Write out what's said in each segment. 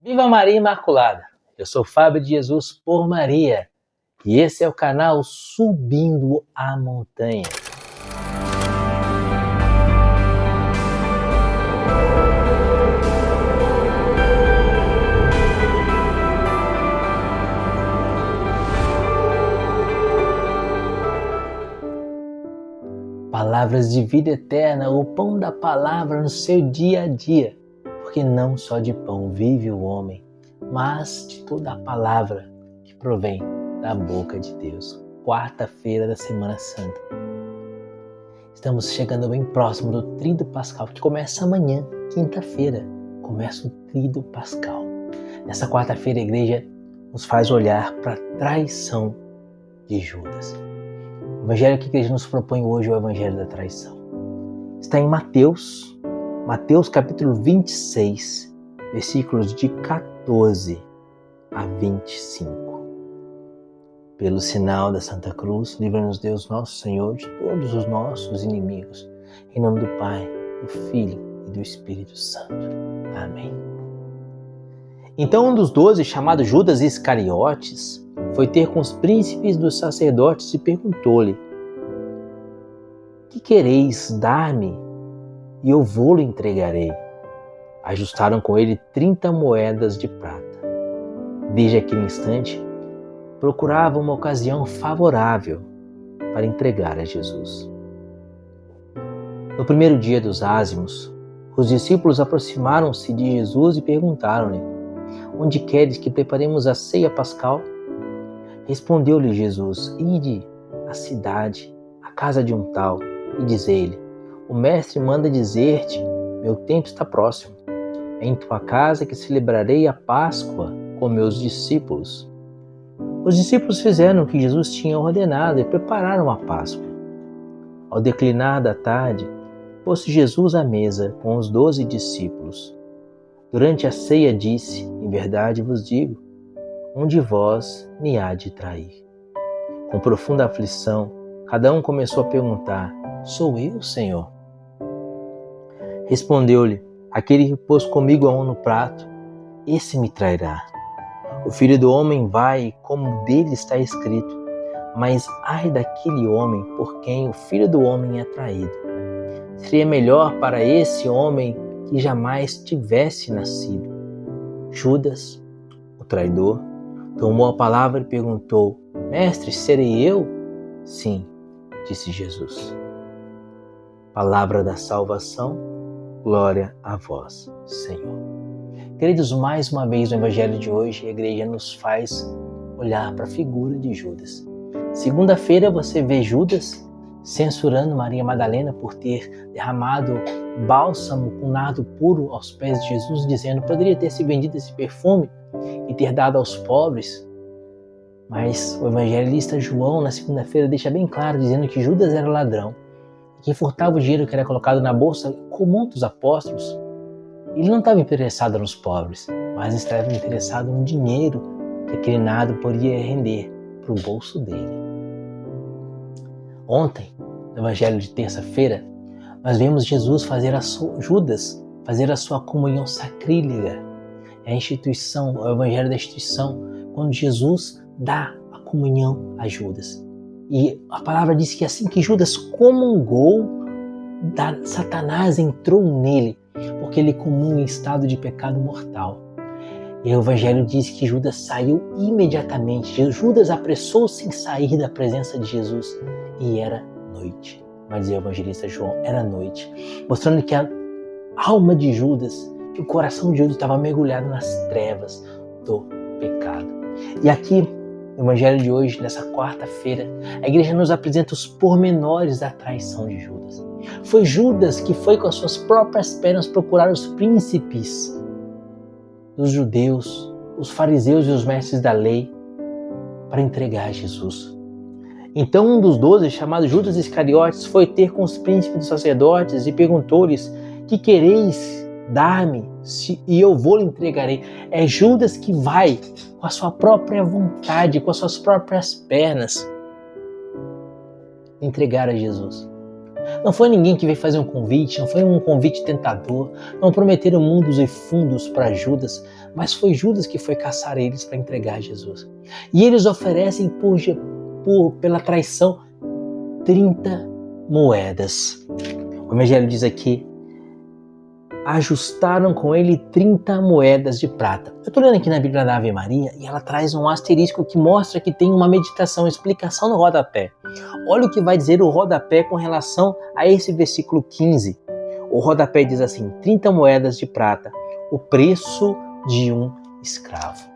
Viva Maria Imaculada! Eu sou Fábio de Jesus por Maria e esse é o canal Subindo a Montanha. Palavras de vida eterna, o pão da palavra no seu dia a dia, porque não só de pão vive o homem, mas de toda a palavra que provém da boca de Deus. Quarta-feira da Semana Santa. Estamos chegando bem próximo do Tríduo Pascal, que começa amanhã, quinta-feira. Começa o Tríduo Pascal. Nessa quarta-feira a igreja nos faz olhar para a traição de Judas. O evangelho que a igreja nos propõe hoje é o evangelho da traição. Está em Mateus capítulo 26, versículos de 14 a 25. Pelo sinal da Santa Cruz, livra-nos Deus nosso Senhor de todos os nossos inimigos. Em nome do Pai, do Filho e do Espírito Santo. Amém. Então um dos 12, chamado Judas Iscariotes, foi ter com os príncipes dos sacerdotes e perguntou-lhe: que quereis dar-me e eu vou-lhe entregarei? Ajustaram com ele 30 moedas de prata. Desde aquele instante, procurava uma ocasião favorável para entregar a Jesus. No primeiro dia dos ázimos, os discípulos aproximaram-se de Jesus e perguntaram-lhe: onde queres que preparemos a ceia pascal? Respondeu-lhe Jesus: ide à cidade, à casa de um tal, e dizei-lhe: o mestre manda dizer-te, meu tempo está próximo. É em tua casa que celebrarei a Páscoa com meus discípulos. Os discípulos fizeram o que Jesus tinha ordenado e prepararam a Páscoa. Ao declinar da tarde, pôs-se Jesus à mesa com os 12 discípulos. Durante a ceia disse: em verdade vos digo, um de vós me há de trair. Com profunda aflição, cada um começou a perguntar: sou eu, Senhor? Respondeu-lhe: aquele que pôs comigo a mão no prato, esse me trairá. O Filho do Homem vai, como dele está escrito, mas ai daquele homem por quem o Filho do Homem é traído. Seria melhor para esse homem que jamais tivesse nascido. Judas, o traidor, tomou a palavra e perguntou: mestre, serei eu? Sim, disse Jesus. Palavra da salvação, glória a vós, Senhor. Queridos, mais uma vez no evangelho de hoje, a igreja nos faz olhar para a figura de Judas. Segunda-feira você vê Judas censurando Maria Madalena por ter derramado bálsamo com nardo puro aos pés de Jesus, dizendo: poderia ter se vendido esse perfume e ter dado aos pobres. Mas o evangelista João, na segunda-feira, deixa bem claro, dizendo que Judas era ladrão. Quem furtava o dinheiro que era colocado na bolsa comum dos apóstolos. Ele não estava interessado nos pobres, mas estava interessado no dinheiro que aquele nardo poderia render para o bolso dele. Ontem, no evangelho de terça-feira, nós vemos Jesus Judas fazer a sua comunhão sacrílega. É a instituição, é o evangelho da instituição, quando Jesus dá a comunhão a Judas. E a palavra diz que assim que Judas comungou, Satanás entrou nele, porque ele comunga em estado de pecado mortal. E o evangelho diz que Judas saiu imediatamente. Judas apressou-se em sair da presença de Jesus e era noite. Vai dizer o evangelista João, era noite. Mostrando que a alma de Judas, que o coração de Judas estava mergulhado nas trevas do pecado. E aqui, no evangelho de hoje, nessa quarta-feira, a igreja nos apresenta os pormenores da traição de Judas. Foi Judas que foi com as suas próprias pernas procurar os príncipes dos judeus, os fariseus e os mestres da lei, para entregar Jesus. Então um dos 12, chamado Judas Iscariotes, foi ter com os príncipes dos sacerdotes e perguntou-lhes: que quereis dar-me e eu vou-lhe entregarei? É Judas que vai com a sua própria vontade, com as suas próprias pernas, entregar a Jesus. Não foi ninguém que veio fazer um convite, não foi um convite tentador, não prometeram mundos e fundos para Judas, mas foi Judas que foi caçar eles para entregar Jesus. E eles oferecem pela traição 30 moedas. O Evangelho diz aqui, ajustaram com ele 30 moedas de prata. Eu estou lendo aqui na Bíblia da Ave Maria e ela traz um asterisco que mostra que tem uma meditação, explicação no rodapé. Olha o que vai dizer o rodapé com relação a esse versículo 15. O rodapé diz assim, 30 moedas de prata, o preço de um escravo.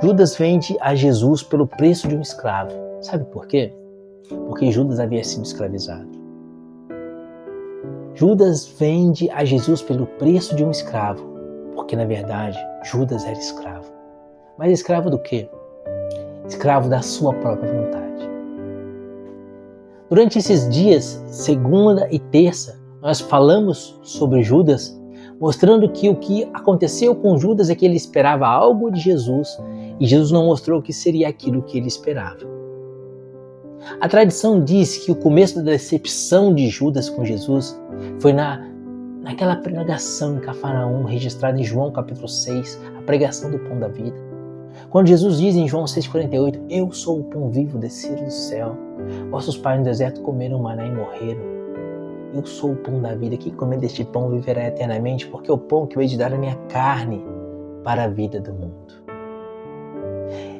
Judas vende a Jesus pelo preço de um escravo. Sabe por quê? Porque Judas havia sido escravizado. Judas vende a Jesus pelo preço de um escravo, porque na verdade Judas era escravo. Mas escravo do quê? Escravo da sua própria vontade. Durante esses dias, segunda e terça, nós falamos sobre Judas, mostrando que o que aconteceu com Judas é que ele esperava algo de Jesus e Jesus não mostrou que seria aquilo que ele esperava. A tradição diz que o começo da decepção de Judas com Jesus foi naquela pregação em Cafarnaum, registrada em João capítulo 6, a pregação do pão da vida. Quando Jesus diz em João 6,48, eu sou o pão vivo descido do céu, vossos pais no deserto comeram maná e morreram. Eu sou o pão da vida, quem comer deste pão viverá eternamente, porque é o pão que eu hei de dar a minha carne para a vida do mundo.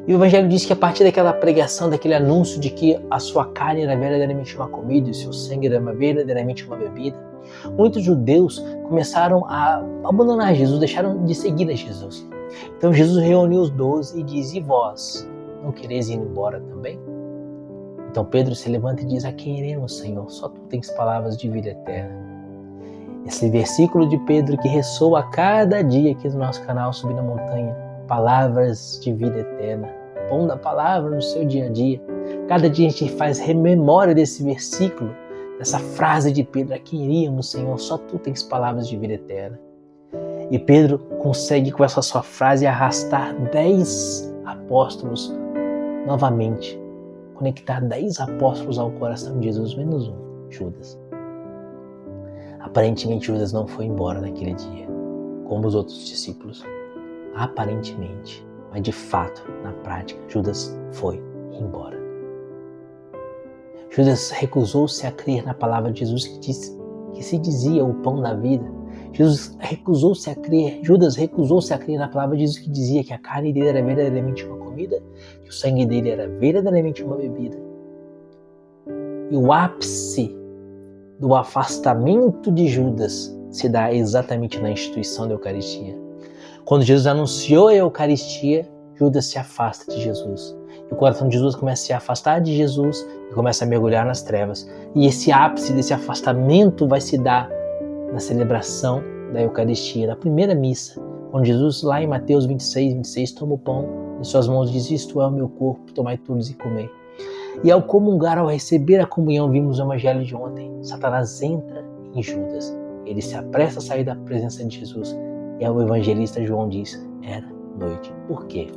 E o Evangelho diz que a partir daquela pregação, daquele anúncio de que a sua carne era verdadeiramente uma comida e o seu sangue era verdadeiramente uma bebida, muitos judeus começaram a abandonar Jesus, deixaram de seguir a Jesus. Então Jesus reuniu os 12 e diz, e vós, não quereis ir embora também? Então Pedro se levanta e diz, a quem iremos, Senhor? Só tu tens palavras de vida eterna. Esse versículo de Pedro que ressoa a cada dia aqui no nosso canal Subir na Montanha, palavras de vida eterna, pão da palavra no seu dia a dia. Cada dia a gente faz memória desse versículo, dessa frase de Pedro, a quem iríamos, Senhor? Só tu tens palavras de vida eterna. E Pedro consegue com essa sua frase arrastar 10 apóstolos novamente, conectar 10 apóstolos ao coração de Jesus, menos um, Judas. Aparentemente Judas não foi embora naquele dia, como os outros discípulos. Aparentemente, mas de fato, na prática, Judas foi embora. Judas recusou-se a crer na palavra de Jesus que se dizia o pão da vida. Judas recusou-se a crer na palavra de Jesus que dizia que a carne dele era verdadeiramente uma comida, que o sangue dele era verdadeiramente uma bebida. E o ápice do afastamento de Judas se dá exatamente na instituição da Eucaristia. Quando Jesus anunciou a Eucaristia, Judas se afasta de Jesus. E o coração de Jesus começa a se afastar de Jesus e começa a mergulhar nas trevas. E esse ápice desse afastamento vai se dar na celebração da Eucaristia, na primeira missa, quando Jesus, lá em Mateus 26, toma o pão em suas mãos e diz, isto é o meu corpo, tomai todos e comei. E ao comungar, ao receber a comunhão, vimos o Evangelho de ontem, Satanás entra em Judas. Ele se apressa a sair da presença de Jesus. E o evangelista João diz, era noite. Por quê?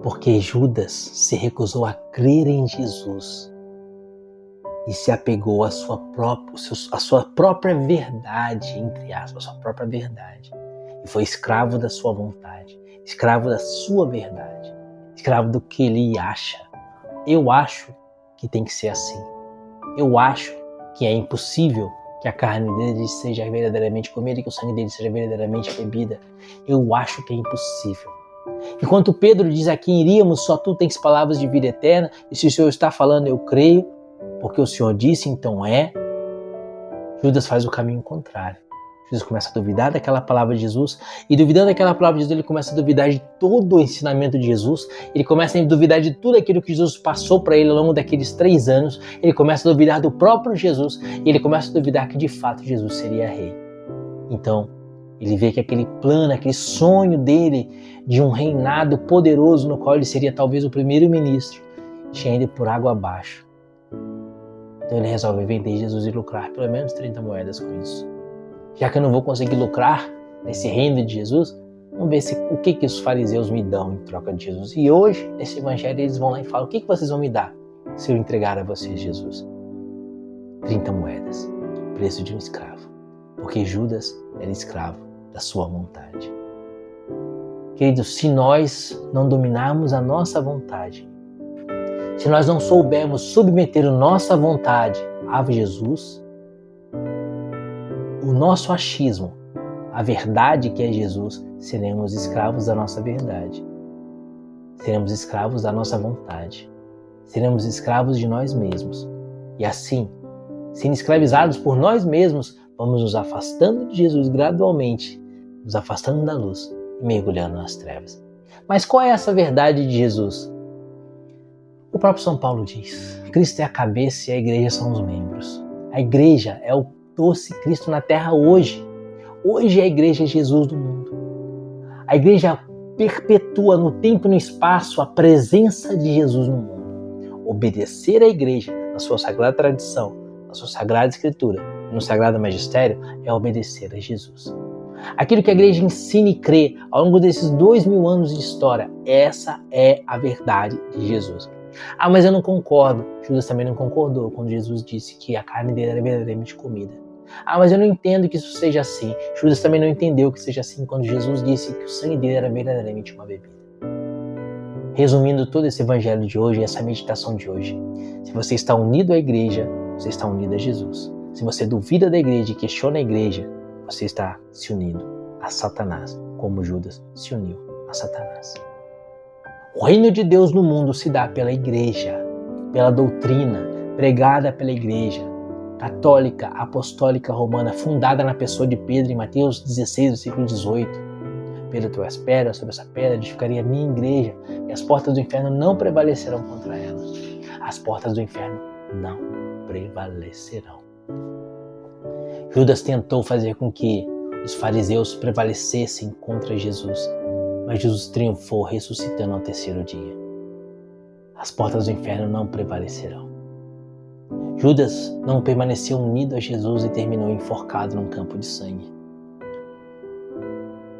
Porque Judas se recusou a crer em Jesus e se apegou à sua própria verdade, entre aspas, a sua própria verdade. E foi escravo da sua vontade, escravo da sua verdade, escravo do que ele acha. Eu acho que tem que ser assim. Eu acho que é impossível que a carne dele seja verdadeiramente comida e que o sangue dele seja verdadeiramente bebida. Eu acho que é impossível. Enquanto Pedro diz a quem iríamos, só tu tens palavras de vida eterna, e se o Senhor está falando, eu creio, porque o Senhor disse, então é. Judas faz o caminho contrário. Judas começa a duvidar daquela palavra de Jesus, e duvidando daquela palavra de Jesus, ele começa a duvidar de todo o ensinamento de Jesus, ele começa a duvidar de tudo aquilo que Jesus passou para ele ao longo daqueles 3 anos, ele começa a duvidar do próprio Jesus, e ele começa a duvidar que de fato Jesus seria rei. Então, ele vê que aquele plano, aquele sonho dele de um reinado poderoso no qual ele seria talvez o primeiro-ministro, tinha ido por água abaixo. Então ele resolve vender Jesus e lucrar pelo menos 30 moedas com isso. Já que eu não vou conseguir lucrar nesse reino de Jesus, vamos ver o que os fariseus me dão em troca de Jesus. E hoje, nesse evangelho, eles vão lá e falam, o que vocês vão me dar se eu entregar a vocês Jesus? 30 moedas, preço de um escravo. Porque Judas era escravo da sua vontade. Queridos, se nós não dominarmos a nossa vontade, se nós não soubermos submeter a nossa vontade a Jesus, o nosso achismo, a verdade que é Jesus, seremos escravos da nossa verdade. Seremos escravos da nossa vontade. Seremos escravos de nós mesmos. E assim, sendo escravizados por nós mesmos, vamos nos afastando de Jesus gradualmente, nos afastando da luz e mergulhando nas trevas. Mas qual é essa verdade de Jesus? O próprio São Paulo diz: Cristo é a cabeça e a igreja são os membros. A igreja é o doce Cristo na terra hoje. Hoje a igreja é Jesus do mundo. A igreja perpetua no tempo e no espaço a presença de Jesus no mundo. Obedecer à igreja, na sua sagrada tradição, na sua sagrada escritura e no sagrado magistério, é obedecer a Jesus. Aquilo que a igreja ensina e crê ao longo desses 2000 anos de história, essa é a verdade de Jesus. Ah, mas eu não concordo. Judas também não concordou quando Jesus disse que a carne dele era verdadeiramente comida. Ah, mas eu não entendo que isso seja assim. Judas também não entendeu que seja assim quando Jesus disse que o sangue dele era verdadeiramente uma bebida. Resumindo todo esse evangelho de hoje, essa meditação de hoje, se você está unido à igreja, você está unido a Jesus. Se você duvida da igreja e questiona a igreja, você está se unindo a Satanás, como Judas se uniu a Satanás. O reino de Deus no mundo se dá pela igreja, pela doutrina pregada pela igreja católica, apostólica, romana, fundada na pessoa de Pedro em Mateus 16, versículo 18. Pedro, tu és pedra, sobre essa pedra edificaria a minha igreja, e as portas do inferno não prevalecerão contra ela. As portas do inferno não prevalecerão. Judas tentou fazer com que os fariseus prevalecessem contra Jesus, mas Jesus triunfou, ressuscitando ao terceiro dia. As portas do inferno não prevalecerão. Judas não permaneceu unido a Jesus e terminou enforcado num campo de sangue.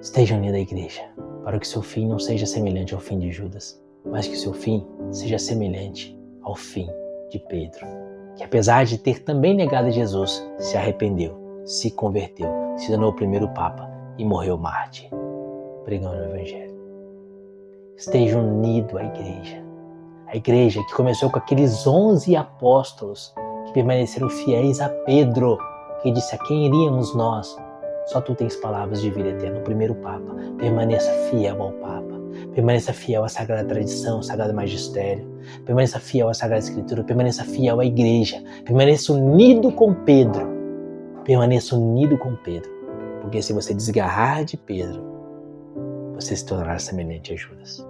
Esteja unido à igreja, para que seu fim não seja semelhante ao fim de Judas, mas que seu fim seja semelhante ao fim de Pedro, que apesar de ter também negado Jesus, se arrependeu, se converteu, se tornou o primeiro Papa e morreu mártir, pregando o Evangelho. Esteja unido à igreja. A igreja que começou com aqueles 11 apóstolos que permaneceram fiéis a Pedro, que disse: a quem iríamos nós? Só tu tens palavras de vida eterna. O primeiro Papa. Permaneça fiel ao Papa. Permaneça fiel à Sagrada Tradição, ao Sagrado Magistério. Permaneça fiel à Sagrada Escritura. Permaneça fiel à igreja. Permaneça unido com Pedro. Permaneça unido com Pedro. Porque se você desgarrar de Pedro, você se tornará semelhante a Judas.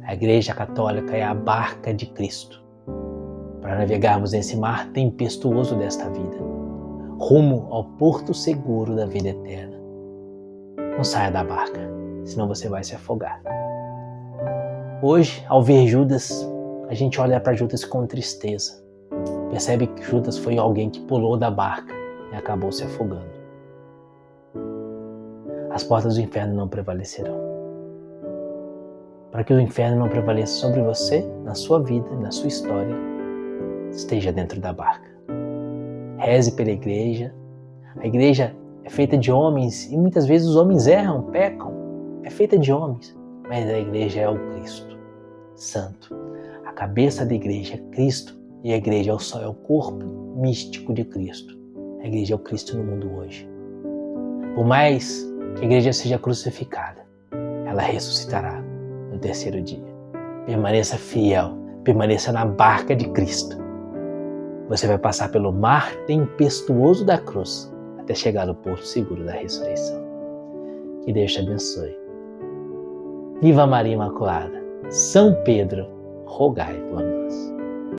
A Igreja Católica é a barca de Cristo para navegarmos nesse mar tempestuoso desta vida, rumo ao porto seguro da vida eterna. Não saia da barca, senão você vai se afogar. Hoje, ao ver Judas, a gente olha para Judas com tristeza. Percebe que Judas foi alguém que pulou da barca e acabou se afogando. As portas do inferno não prevalecerão. Para que o inferno não prevaleça sobre você, na sua vida, na sua história, esteja dentro da barca. Reze pela igreja. A igreja é feita de homens e muitas vezes os homens erram, pecam. É feita de homens, mas a igreja é o Cristo Santo. A cabeça da igreja é Cristo e a igreja é o corpo místico de Cristo. A igreja é o Cristo no mundo hoje. Por mais que a igreja seja crucificada, ela ressuscitará no terceiro dia. Permaneça fiel, permaneça na barca de Cristo. Você vai passar pelo mar tempestuoso da cruz até chegar no porto seguro da ressurreição. Que Deus te abençoe. Viva Maria Imaculada! São Pedro, rogai por nós.